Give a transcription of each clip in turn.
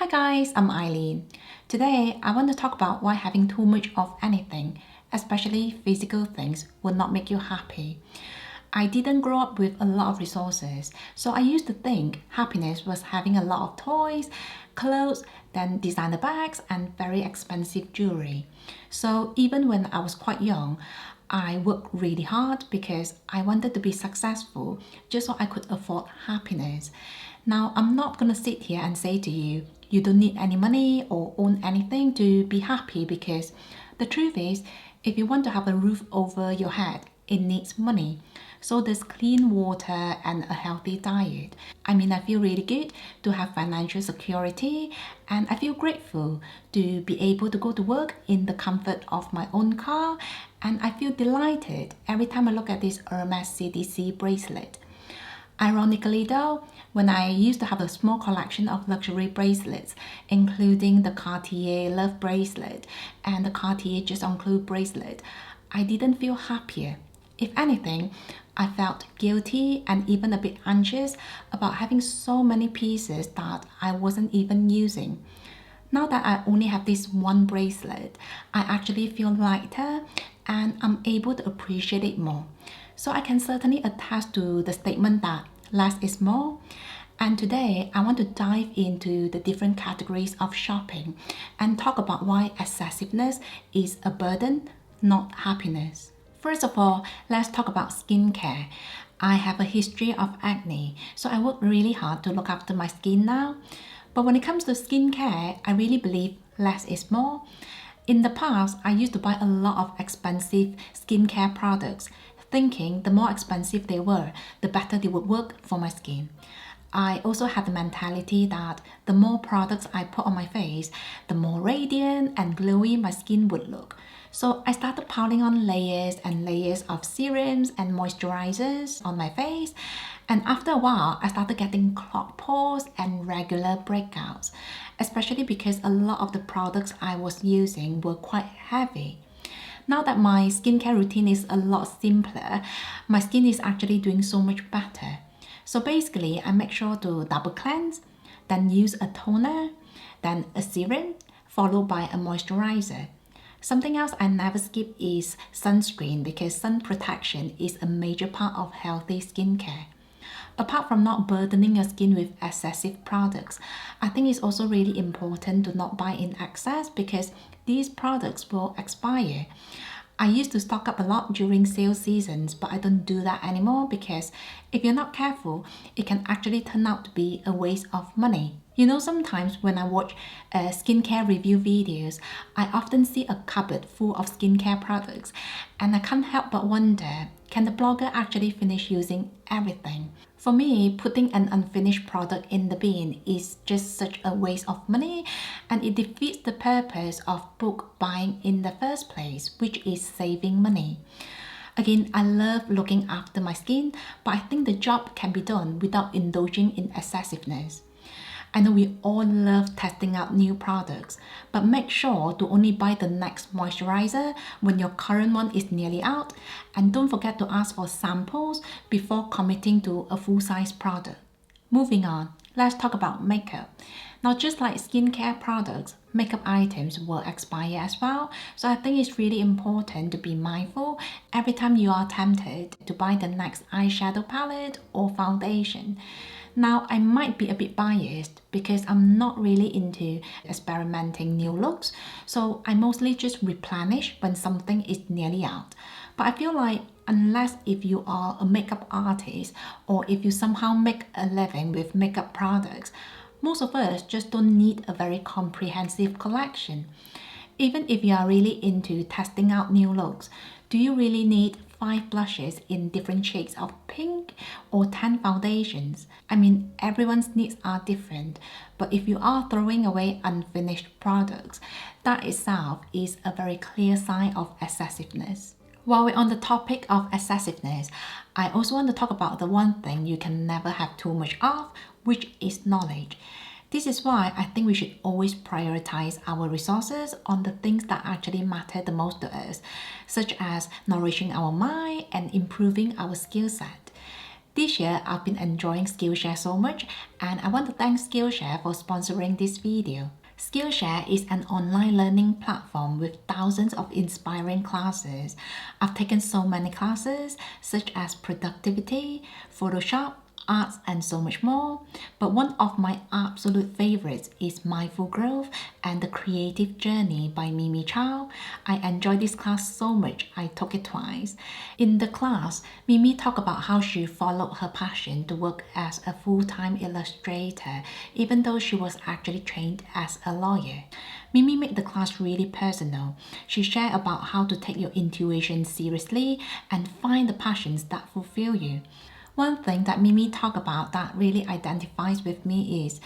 guys, I'm Eileen. Today, I want to talk about why having too much of anything, especially physical things, will not make you happy. I didn't grow up with a lot of resources, so I used to think happiness was having a lot of toys, clothes, then designer bags, and very expensive jewelry. So even when I was quite young, I worked really hard because I wanted to be successful just so I could afford happiness. Now, I'm not gonna sit here and say to you, you don't need any money or own anything to be happy because the truth is, if you want to have a roof over your head, it needs money. So does clean water and a healthy diet. I feel really good to have financial security and I feel grateful to be able to go to work in the comfort of my own car, and I feel delighted every time I look at this Hermes CDC bracelet. Ironically though, when I used to have a small collection of luxury bracelets, including the Cartier Love bracelet and the Cartier Just On Clue bracelet, I didn't feel happier. If anything, I felt guilty and even a bit anxious about having so many pieces that I wasn't even using. Now that I only have this one bracelet, I actually feel lighter and I'm able to appreciate it more. So I can certainly attest to the statement that less is more. And today I want to dive into the different categories of shopping and talk about why excessiveness is a burden, not happiness. First of all, let's talk about skincare. I have a history of acne, so I work really hard to look after my skin now. But when it comes to skincare, I really believe less is more. In the past, I used to buy a lot of expensive skincare products, thinking the more expensive they were, the better they would work for my skin. I also had the mentality that the more products I put on my face, the more radiant and glowy my skin would look. So I started piling on layers and layers of serums and moisturizers on my face. And after a while, I started getting clogged pores and regular breakouts, especially because a lot of the products I was using were quite heavy. Now that my skincare routine is a lot simpler, my skin is actually doing so much better. So basically, I make sure to double cleanse, then use a toner, then a serum, followed by a moisturizer. Something else I never skip is sunscreen because sun protection is a major part of healthy skincare. Apart from not burdening your skin with excessive products, I think it's also really important to not buy in excess because these products will expire. I used to stock up a lot during sale seasons, but I don't do that anymore because if you're not careful, it can actually turn out to be a waste of money. Sometimes when I watch skincare review videos, I often see a cupboard full of skincare products, and I can't help but wonder, can the blogger actually finish using everything? For me, putting an unfinished product in the bin is just such a waste of money, and it defeats the purpose of book buying in the first place, which is saving money. Again, I love looking after my skin, but I think the job can be done without indulging in excessiveness. I know we all love testing out new products, but make sure to only buy the next moisturizer when your current one is nearly out, and don't forget to ask for samples before committing to a full-size product. Moving on, let's talk about makeup. Now, just like skincare products, makeup items will expire as well, so I think it's really important to be mindful every time you are tempted to buy the next eyeshadow palette or foundation. Now, I might be a bit biased because I'm not really into experimenting new looks, so I mostly just replenish when something is nearly out. But I feel like unless if you are a makeup artist or if you somehow make a living with makeup products, most of us just don't need a very comprehensive collection. Even if you are really into testing out new looks, do you really need 5 blushes in different shades of pink or 10 foundations? Everyone's needs are different, but if you are throwing away unfinished products, that itself is a very clear sign of excessiveness. While we're on the topic of excessiveness, I also want to talk about the one thing you can never have too much of, which is knowledge. This is why I think we should always prioritize our resources on the things that actually matter the most to us, such as nourishing our mind and improving our skill set. This year, I've been enjoying Skillshare so much, and I want to thank Skillshare for sponsoring this video. Skillshare is an online learning platform with thousands of inspiring classes. I've taken so many classes, such as productivity, Photoshop, arts, and so much more. But one of my absolute favorites is Mindful Growth and the Creative Journey by Mimi Chow. I enjoyed this class so much, I took it twice. In the class, Mimi talked about how she followed her passion to work as a full-time illustrator, even though she was actually trained as a lawyer. Mimi made the class really personal. She shared about how to take your intuition seriously and find the passions that fulfill you. One thing that Mimi talked about that really identifies with me is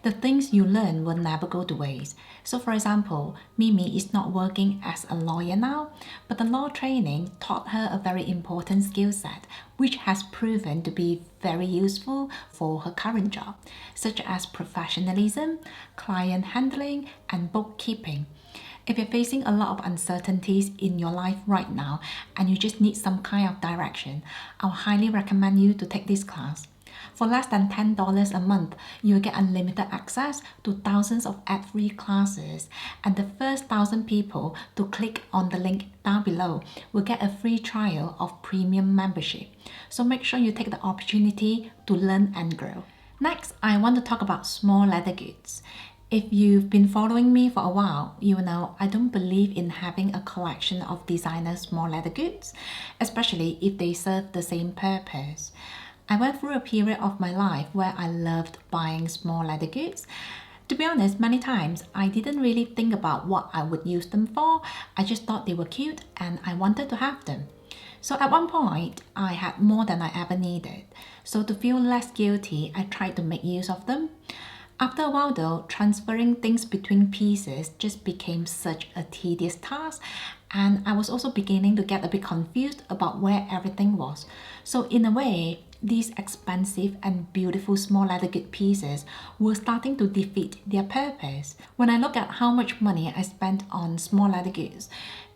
the things you learn will never go to waste. So for example, Mimi is not working as a lawyer now, but the law training taught her a very important skill set, which has proven to be very useful for her current job, such as professionalism, client handling, and bookkeeping. If you're facing a lot of uncertainties in your life right now and you just need some kind of direction, I'll highly recommend you to take this class. For less than $10 a month, you'll get unlimited access to thousands of ad-free classes, and the first 1,000 people to click on the link down below will get a free trial of premium membership. So make sure you take the opportunity to learn and grow. Next, I want to talk about small leather goods. If you've been following me for a while, you know I don't believe in having a collection of designer small leather goods, especially if they serve the same purpose. I went through a period of my life where I loved buying small leather goods. To be honest, many times I didn't really think about what I would use them for. I just thought they were cute and I wanted to have them. So at one point, I had more than I ever needed. So to feel less guilty, I tried to make use of them. After a while though, transferring things between pieces just became such a tedious task, and I was also beginning to get a bit confused about where everything was. So in a way, these expensive and beautiful small leather good pieces were starting to defeat their purpose. When I look at how much money I spent on small leather goods,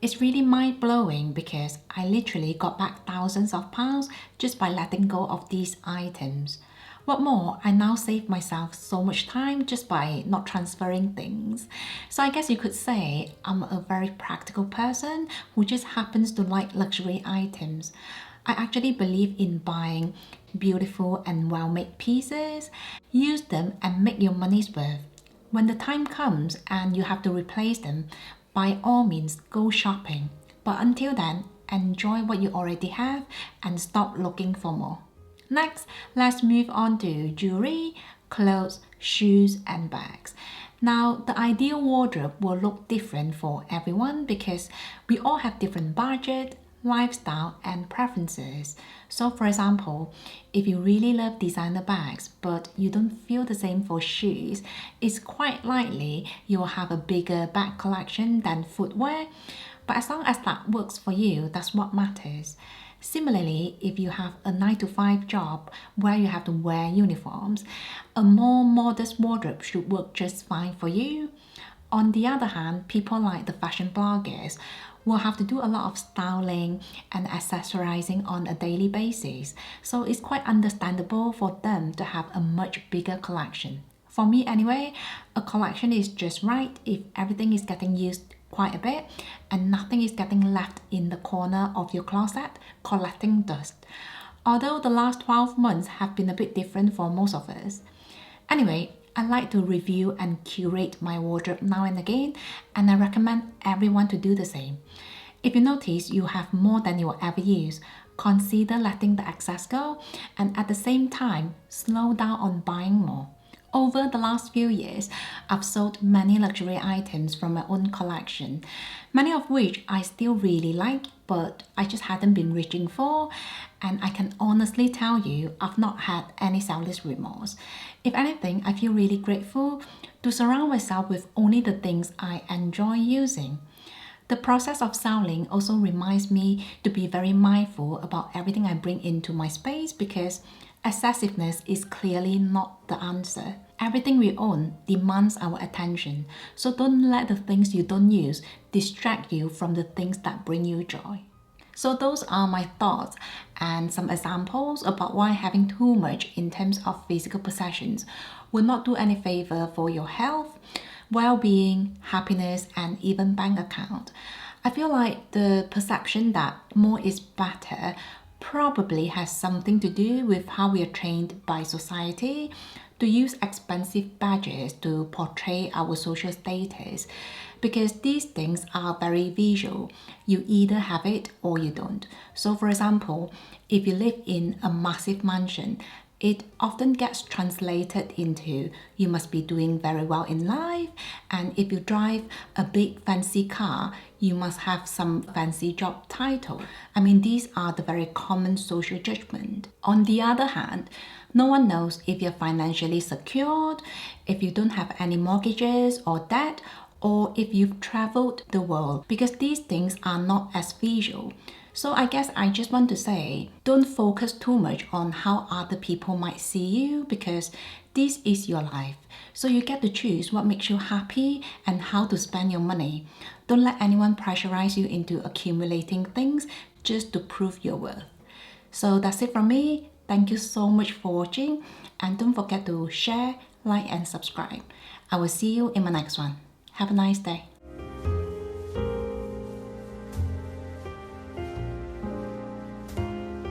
it's really mind-blowing because I literally got back thousands of pounds just by letting go of these items. What more, I now save myself so much time just by not transferring things. So I guess you could say I'm a very practical person who just happens to like luxury items. I actually believe in buying beautiful and well-made pieces. Use them and make your money's worth. When the time comes and you have to replace them, by all means go shopping. But until then, enjoy what you already have and stop looking for more. Next, let's move on to jewelry, clothes, shoes, and bags. Now, the ideal wardrobe will look different for everyone because we all have different budget, lifestyle, and preferences. So for example, if you really love designer bags but you don't feel the same for shoes, it's quite likely you'll have a bigger bag collection than footwear. But as long as that works for you, that's what matters. Similarly, if you have a 9-to-5 job where you have to wear uniforms, a more modest wardrobe should work just fine for you. On the other hand, people like the fashion bloggers will have to do a lot of styling and accessorizing on a daily basis, so it's quite understandable for them to have a much bigger collection. For me anyway, a collection is just right if everything is getting used quite a bit and nothing is getting left in the corner of your closet collecting dust. Although the last 12 months have been a bit different for most of us. Anyway, I like to review and curate my wardrobe now and again, and I recommend everyone to do the same. If you notice you have more than you will ever use, consider letting the excess go and at the same time slow down on buying more. Over the last few years, I've sold many luxury items from my own collection, many of which I still really like, but I just hadn't been reaching for, and I can honestly tell you I've not had any seller's remorse. If anything, I feel really grateful to surround myself with only the things I enjoy using. The process of selling also reminds me to be very mindful about everything I bring into my space because excessiveness is clearly not the answer. Everything we own demands our attention, so don't let the things you don't use distract you from the things that bring you joy. So those are my thoughts and some examples about why having too much in terms of physical possessions will not do any favor for your health, well-being, happiness, and even bank account. I feel like the perception that more is better probably has something to do with how we are trained by society to use expensive badges to portray our social status, because these things are very visual. You either have it or you don't. So, for example, if you live in a massive mansion, it often gets translated into you must be doing very well in life, and if you drive a big fancy car, you must have some fancy job title. I mean, these are the very common social judgment. On the other hand, no one knows if you're financially secured, if you don't have any mortgages or debt, or if you've traveled the world, because these things are not as visual. So I guess I just want to say, don't focus too much on how other people might see you, because this is your life. So you get to choose what makes you happy and how to spend your money. Don't let anyone pressurize you into accumulating things just to prove your worth. So that's it from me. Thank you so much for watching, and don't forget to share, like, and subscribe. I will see you in my next one. Have a nice day.